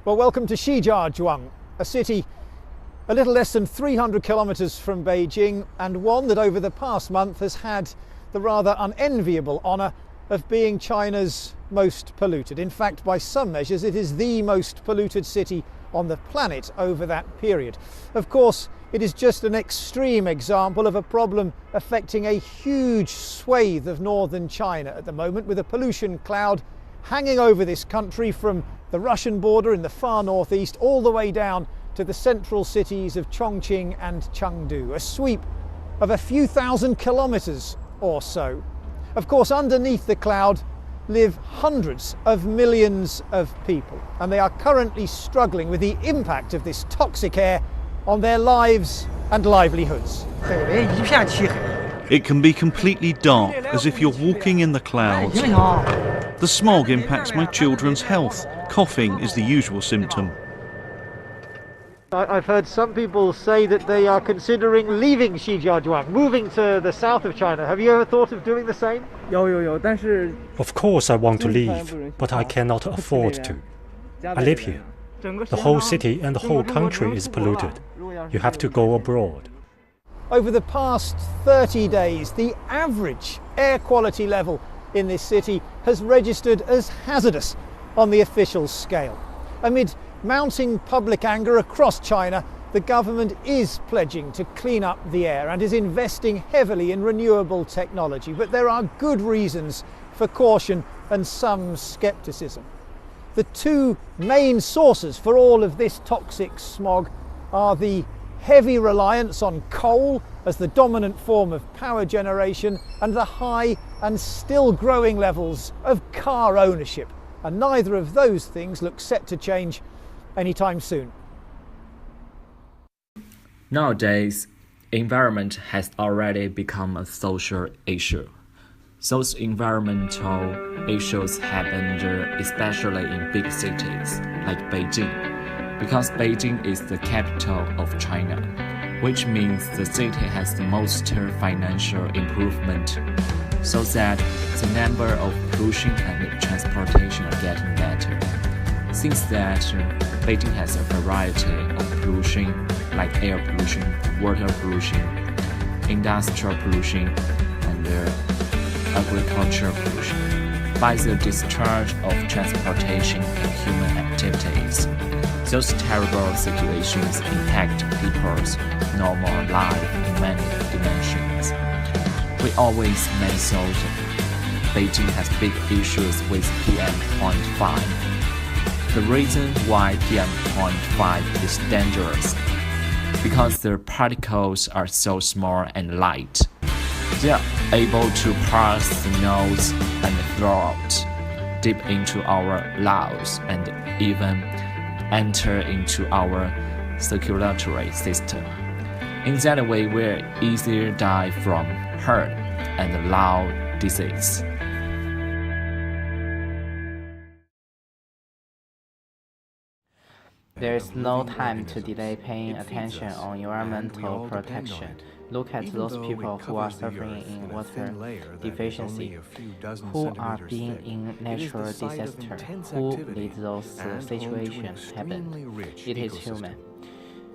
Well, welcome to Shijiazhuang, a city a little less than 300 kilometres from Beijing, and one that over the past month has had the rather unenviable honour of being China's most polluted. In fact, by some measures, it is the most polluted city on the planet over that period. Of course, it is just an extreme example of a problem affecting a huge swathe of northern China at the moment, with a pollution cloud hanging over this country from the Russian border in the far northeast all the way down to the central cities of Chongqing and Chengdu, a sweep of a few thousand kilometres or so. Of course, underneath the cloud live hundreds of millions of people, and they are currently struggling with the impact of this toxic air on their lives and livelihoods. It can be completely dark, as if you're walking in the clouds. The smog impacts my children's health. Coughing is the usual symptom. I've heard some people say that they are considering leaving Shijiazhuang, moving to the south of China. Have you ever thought of doing the same? Of course I want to leave, but I cannot afford to. I live here. The whole city and the whole country is polluted. You have to go abroad. Over the past 30 days, the average air quality level in this city has registered as hazardous on the official scale. Amid mounting public anger across China, the government is pledging to clean up the air and is investing heavily in renewable technology. But there are good reasons for caution and some scepticism. The two main sources for all of this toxic smog are the heavy reliance on coal as the dominant form of power generation and the high and still growing levels of car ownership. And neither of those things look set to change anytime soon. Nowadays, environment has already become a social issue. Those environmental issues happen especially in big cities like Beijing, because Beijing is the capital of China, which means the city has the most financial improvement, so that the number of pollution and transportation are getting better. Since that, Beijing has a variety of pollution like air pollution, water pollution, industrial pollution, and agricultural pollution. By the discharge of transportation and human activities, those terrible situations impact people's normal life in many dimensions. We always mentioned Beijing has big issues with PM.5. The reason why PM.5 is dangerous because their particles are so small and light. They are able to pass the nose and throat, deep into our lungs, and even enter into our circulatory system. In that way, we're easier die from heart and lung disease. There is no time to delay paying attention on environmental protection. Look at those people who are suffering in water deficiency, who are being in natural disaster, who let those situations happen. It is human.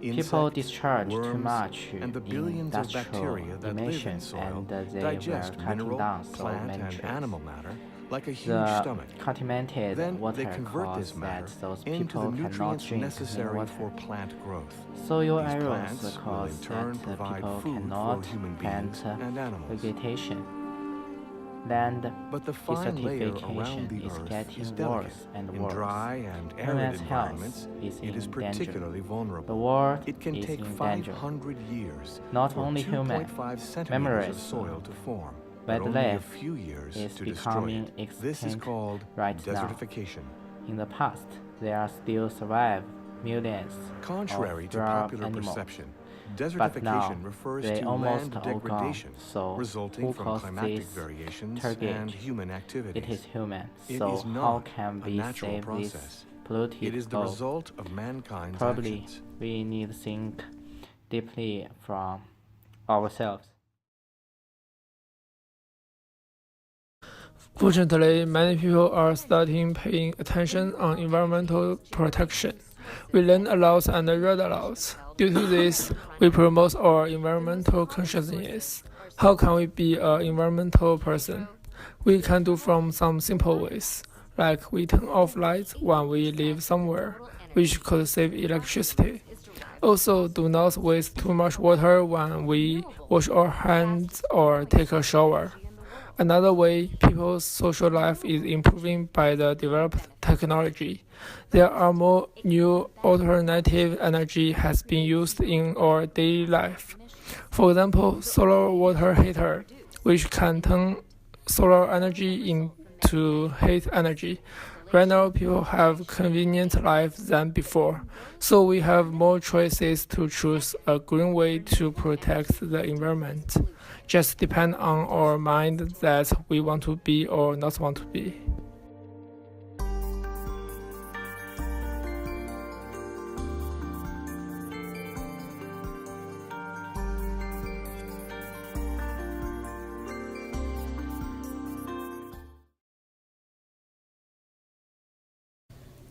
People discharge too much industrial emissions, and they were cutting down so many trees. The contaminated water causes that those people cannot drink clean water. Soil erodes cause that the people cannot plant vegetation. Land desertification is getting worse and worse. Human health is in danger. The world is in danger. Not only human, memories, wildlife is becoming extinct right now. In the past, there still survive millions of rare animals, but now they almost all gone. So who caused this tragedy? It is human. So how can we save this polluted globe? Probably we need to think deeply from ourselves. Fortunately, many people are starting paying attention on environmental protection. We learn a lot and read a lot. Due to this, we promote our environmental consciousness. How can we be an environmental person? We can do from some simple ways, like we turn off lights when we live somewhere, which could save electricity. Also, do not waste too much water when we wash our hands or take a shower. Another way people's social life is improving by the developed technology. There are more new alternative energy has been used in our daily life. For example, solar water heater, which can turn solar energy into heat energy. Right now, people have convenient life than before, so we have more choices to choose a green way to protect the environment. Just depend on our mind that we want to be or not want to be.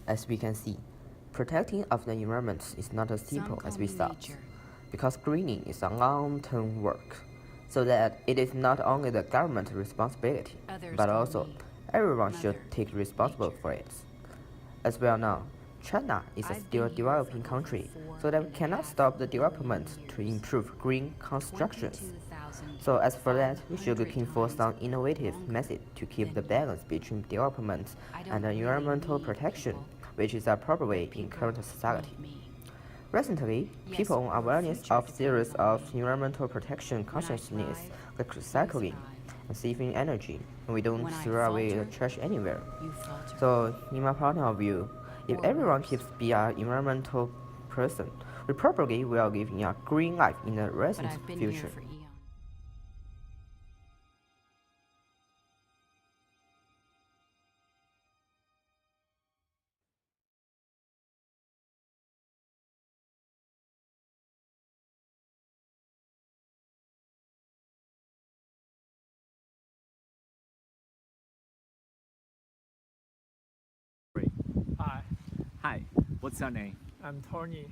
As we can see, protecting of the environment is not as simple as we thought, because greening is a long-term work, so that it is not only the government responsibility, but also everyone should take responsibility for it. As well now, China is a still developing country, so that we cannot stop the development to improve green constructions. So as for that, we should looking for some innovative method to keep the balance between development and environmental protection, which is a proper way in current society. Recently, people on awareness of series of environmental protection consciousness like recycling and saving energy, and we don't throw away the trash anywhere. So, in my point of view, if everyone keeps be an environmental person, we probably will live in a green life in the recent future. Hi, Hi, what's your name? I'm Tony.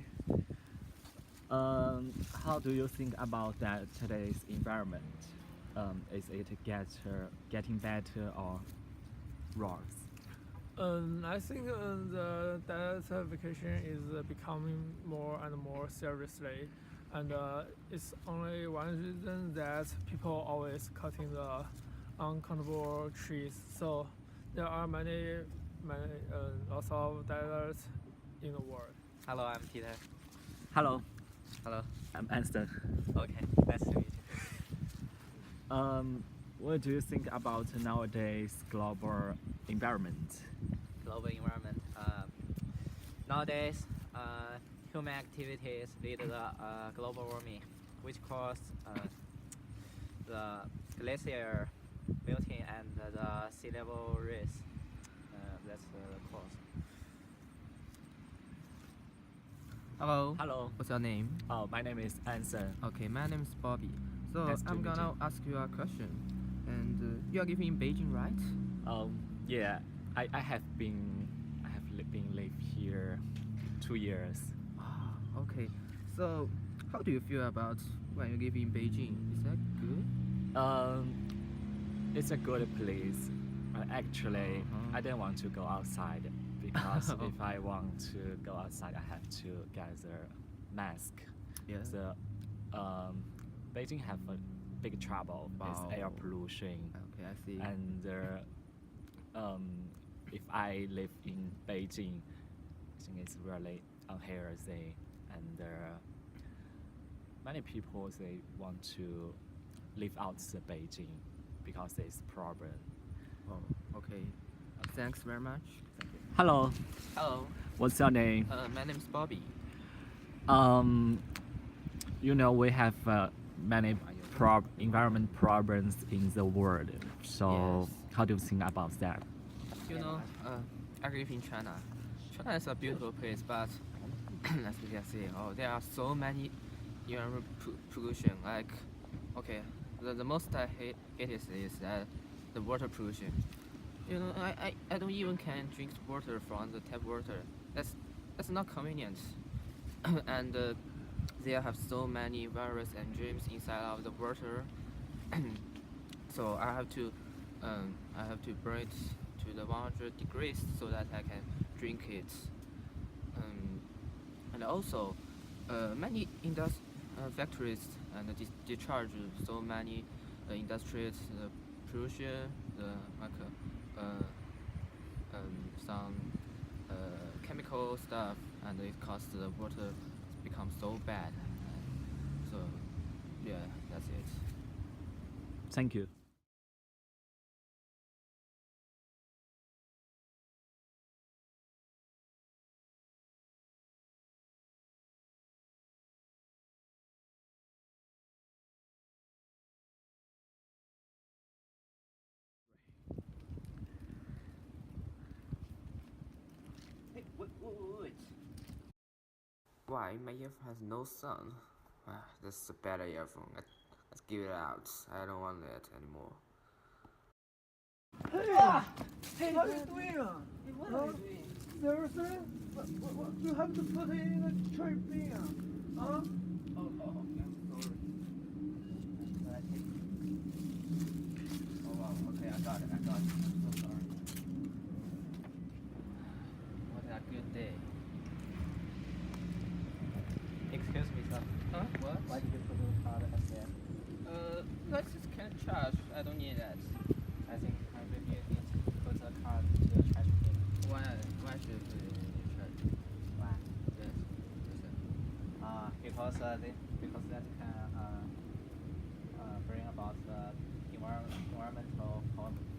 How do you think about that today's environment? Is it getting better or worse? I think the desertification is becoming more and more seriously, and it's only one reason that people always cutting the uncountable trees. So there are lots of deserts in the world. Hello, I'm Peter. Hello, Hello. I'm Anston. Okay, nice to meet you. What do you think about nowadays global environment? Global environment. Nowadays, human activities lead to global warming, which cause the glacier melting and the sea level rise. That's the cause. Hello. Hello. What's your name? Oh, my name is Anson. Okay, my name is Bobby. So Nice to I'm meet gonna ask you a question. And you are living in Beijing, right? Yeah, I have been live here 2 years. Ah, okay. So how do you feel about when you live in Beijing? Is that good? It's a good place. Actually, I don't want to go outside because if I want to go outside, I have to gather mask. Yeah. So, Beijing have a big trouble with air pollution, Okay, I see. and if I live in Beijing, I think it's really unhealthy, and many people they want to live out the Beijing because there's problem. Oh, okay. Thanks very much. Thank you. Hello, Hello. what's your name? My name is Bobby. You know we have many environment problems in the world. So Yes. how do you think about that? You know, I live in China. China is a beautiful place, but as we can see, there are so many environmental pollution. Like, okay, the most I hate is that the water pollution. You know, I don't even can drink water from the tap water. That's not convenient. And they have so many various enzymes inside of the water. So I have to burn it to the 100 degrees so that I can drink it. And also, many factories and discharge so many industries, the pollution, some chemical stuff, and it causes the water become so bad. So, yeah, that's it. Thank you. Hey, wait. Why? My earphone has no sound. Ah, that's a bad earphone. Let's give it out. I don't want it anymore. Hey, how are you doing? What are you doing? Seriously? What, you have to put it in a tray bin. Huh? Oh, okay, I'm sorry. Should I take it? Oh, wow, okay, I got it. I'm so sorry. What a good day. Excuse me, sir. Huh? What? Why did you put the card up there? Because it can charge. I don't need that. I think I will need to put the card to the trash bin. Why should you charge? Why? Yes. Because that can bring about the environmental problem.